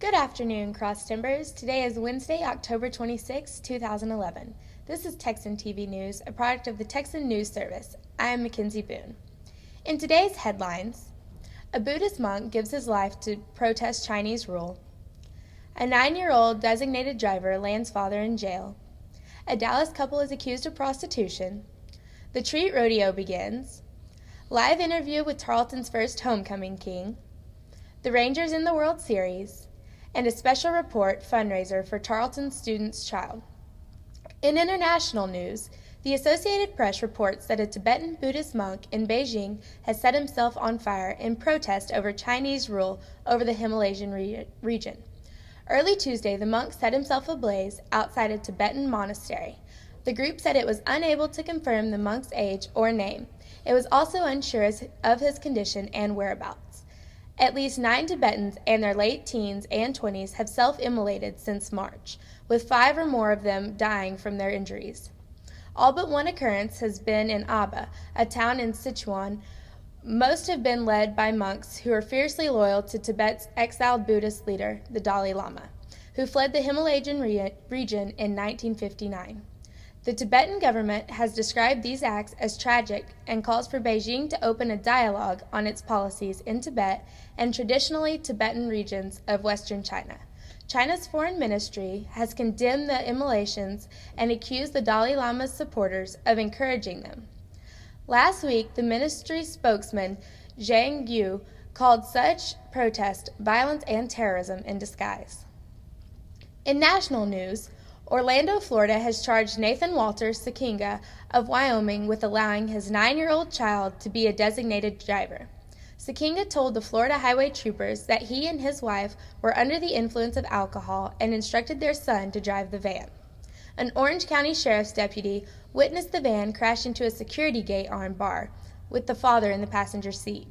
Good afternoon, Cross Timbers. Today is Wednesday, October 26, 2011. This is Texan TV News, a product of the Texan News Service. I am Mackenzie Boone. In today's headlines, a Buddhist monk gives his life to protest Chinese rule. A 9-year-old designated driver lands father in jail. A Dallas couple is accused of prostitution. The Treat Rodeo begins. Live interview with Tarleton's first homecoming king. The Rangers in the World Series. And a special report fundraiser for Tarleton student's child. In international news, the Associated Press reports that a Tibetan Buddhist monk in Beijing has set himself on fire in protest over Chinese rule over the Himalayan region. Early Tuesday, the monk set himself ablaze outside a Tibetan monastery. The group said it was unable to confirm the monk's age or name. It was also unsure of his condition and whereabouts. At least 9 Tibetans and their late teens and 20s have self-immolated since March, with 5 or more of them dying from their injuries. All but one occurrence has been in Aba, a town in Sichuan. Most have been led by monks who are fiercely loyal to Tibet's exiled Buddhist leader, the Dalai Lama, who fled the Himalayan region in 1959. The Tibetan government has described these acts as tragic and calls for Beijing to open a dialogue on its policies in Tibet and traditionally Tibetan regions of western China. China's foreign ministry has condemned the immolations and accused the Dalai Lama's supporters of encouraging them. Last week, the ministry's spokesman, Zhang Yu, called such protest violence and terrorism in disguise. In national news, Orlando, Florida has charged Nathan Walter Sakinga of Wyoming with allowing his 9-year-old child to be a designated driver. Sakinga told the Florida highway troopers that he and his wife were under the influence of alcohol and instructed their son to drive the van. An Orange County Sheriff's deputy witnessed the van crash into a security gate armed bar, with the father in the passenger seat.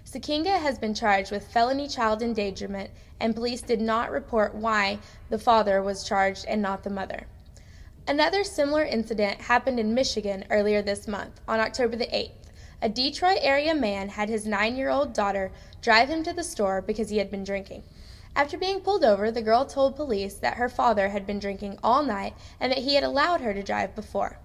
Sakinga has been charged with felony child endangerment, and police did not report why the father was charged and not the mother. Another similar incident happened in Michigan earlier this month, on October the 8th. A Detroit area man had his 9-year-old daughter drive him to the store because he had been drinking. After being pulled over, the girl told police that her father had been drinking all night and that he had allowed her to drive before.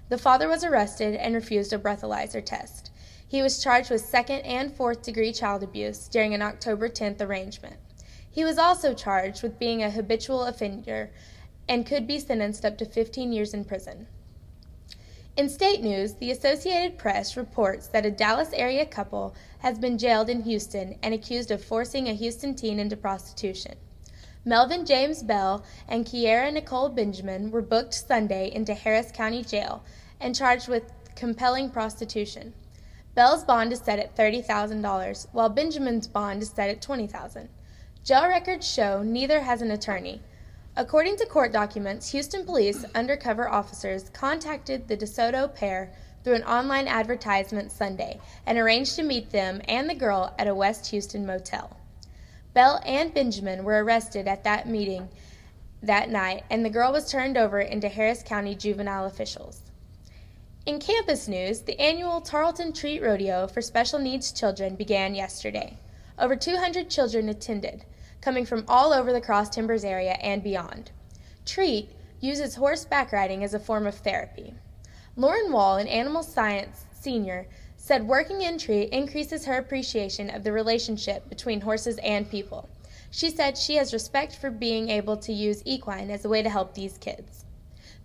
The father was arrested and refused a breathalyzer test. He was charged with 2nd and 4th degree child abuse during an October 10th arraignment. He was also charged with being a habitual offender and could be sentenced up to 15 years in prison. In state news, the Associated Press reports that a Dallas area couple has been jailed in Houston and accused of forcing a Houston teen into prostitution. Melvin James Bell and Kiera Nicole Benjamin were booked Sunday into Harris County Jail and charged with compelling prostitution. Bell's bond is set at $30,000, while Benjamin's bond is set at $20,000. Jail records show neither has an attorney. According to court documents, Houston police undercover officers contacted the DeSoto pair through an online advertisement Sunday and arranged to meet them and the girl at a West Houston motel. Bell and Benjamin were arrested at that meeting that night, and the girl was turned over into Harris County juvenile officials. In campus news, the annual Tarleton Treat Rodeo for special needs children began yesterday. Over 200 children attended, coming from all over the Cross Timbers area and beyond. Treat uses horseback riding as a form of therapy. Lauren Wall, an animal science senior, said working in Treat increases her appreciation of the relationship between horses and people. She said she has respect for being able to use equine as a way to help these kids.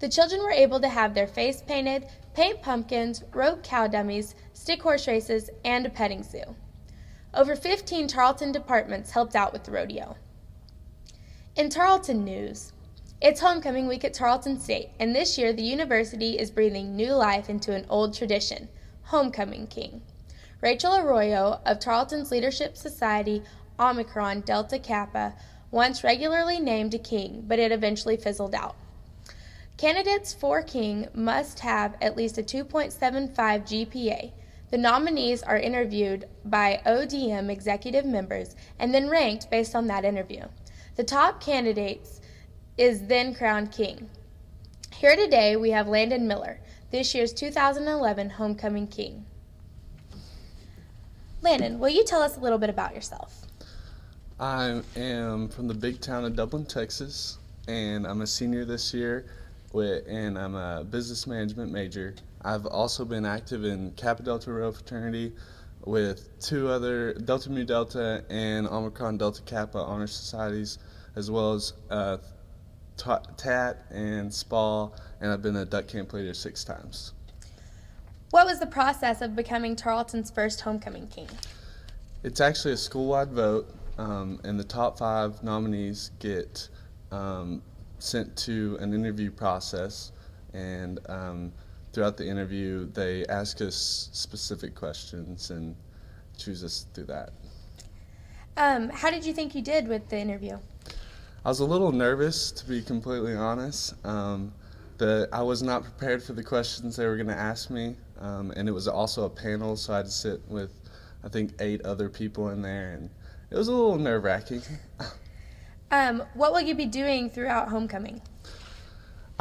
The children were able to have their face painted, paint pumpkins, rope cow dummies, stick horse races, and a petting zoo. Over 15 Tarleton departments helped out with the rodeo. In Tarleton news, it's homecoming week at Tarleton State, and this year the university is breathing new life into an old tradition, Homecoming King. Rachel Arroyo of Tarleton's Leadership Society Omicron Delta Kappa once regularly named a king, but it eventually fizzled out. Candidates for king must have at least a 2.75 GPA. The nominees are interviewed by ODM executive members and then ranked based on that interview. The top candidates is then crowned king. Here today we have Landon Miller, this year's 2011 Homecoming King. Landon, will you tell us a little bit about yourself? I am from the big town of Dublin, Texas, and I'm a senior this year, and I'm a business management major. I've also been active in Kappa Delta Rho fraternity with two other Delta Mu Delta and Omicron Delta Kappa honor societies, as well as TAT and SPA, and I've been a duck camp leader 6 times. What was the process of becoming Tarleton's first homecoming king? It's actually a school-wide vote, and the top 5 nominees get sent to an interview process, and throughout the interview they ask us specific questions and choose us through that. How did you think you did with the interview? I was a little nervous, to be completely honest. I was not prepared for the questions they were going to ask me, and it was also a panel, so I had to sit with, I think, 8 other people in there, and it was a little nerve-wracking. What will you be doing throughout homecoming?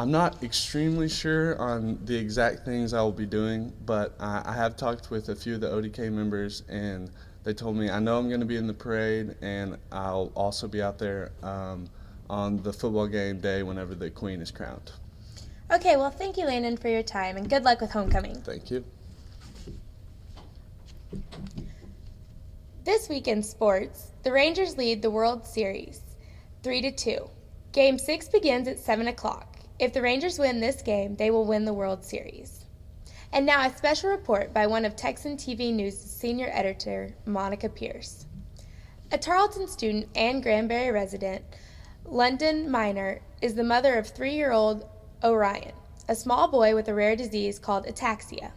I'm not extremely sure on the exact things I will be doing, but I have talked with a few of the ODK members, and they told me I know I'm going to be in the parade, and I'll also be out there on the football game day whenever the queen is crowned. Okay, well, thank you, Landon, for your time, and good luck with homecoming. Thank you. This week in sports, the Rangers lead the World Series 3-2. Game 6 begins at 7 o'clock. If the Rangers win this game, they will win the World Series. And now a special report by one of Texan TV News' senior editor, Monica Pierce. A Tarleton student and Granbury resident, London Miner, is the mother of 3-year-old Orion, a small boy with a rare disease called ataxia.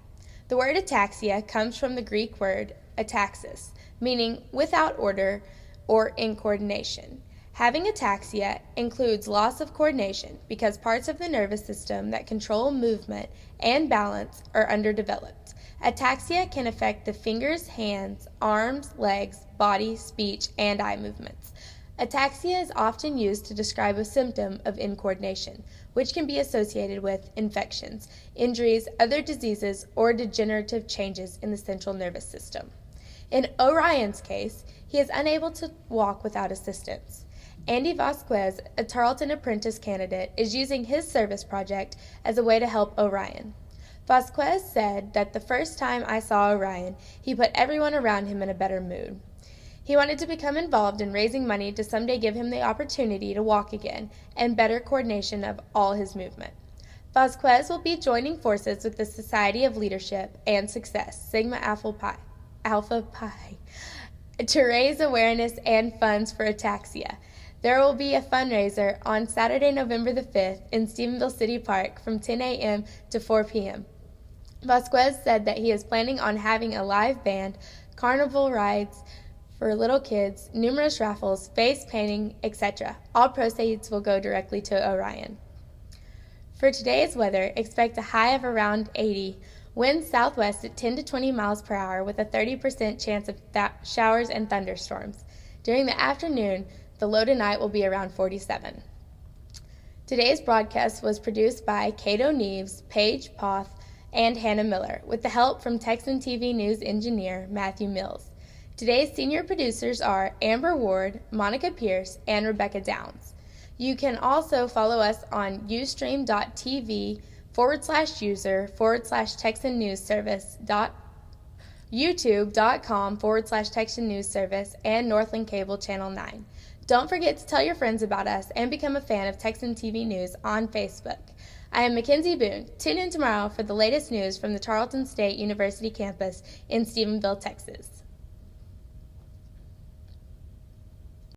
The word ataxia comes from the Greek word ataxis, meaning without order or incoordination. Having ataxia includes loss of coordination because parts of the nervous system that control movement and balance are underdeveloped. Ataxia can affect the fingers, hands, arms, legs, body, speech, and eye movements. Ataxia is often used to describe a symptom of incoordination, which can be associated with infections, injuries, other diseases, or degenerative changes in the central nervous system. In Orion's case, he is unable to walk without assistance. Andy Vasquez, a Tarleton apprentice candidate, is using his service project as a way to help Orion. Vasquez said that the first time I saw Orion, he put everyone around him in a better mood. He wanted to become involved in raising money to someday give him the opportunity to walk again and better coordination of all his movement. Vasquez will be joining forces with the Society of Leadership and Success, Sigma Alpha Pi, to raise awareness and funds for ataxia. There will be a fundraiser on Saturday, November the 5th in Stephenville City Park from 10 a.m. to 4 p.m. Vasquez said that he is planning on having a live band, carnival rides for little kids, numerous raffles, face painting, etc. All proceeds will go directly to Orion. For today's weather, expect a high of around 80, winds southwest at 10 to 20 miles per hour with a 30% chance of showers and thunderstorms. During the afternoon, the low tonight will be around 47. Today's broadcast was produced by Cato Neves, Paige Poth, and Hannah Miller, with the help from Texan TV News engineer Matthew Mills. Today's senior producers are Amber Ward, Monica Pierce, and Rebecca Downs. You can also follow us on ustream.tv/user/Texan News Service, youtube.com/Texan News Service, and Northland Cable Channel 9. Don't forget to tell your friends about us and become a fan of Texan TV News on Facebook. I am Mackenzie Boone. Tune in tomorrow for the latest news from the Tarleton State University campus in Stephenville, Texas.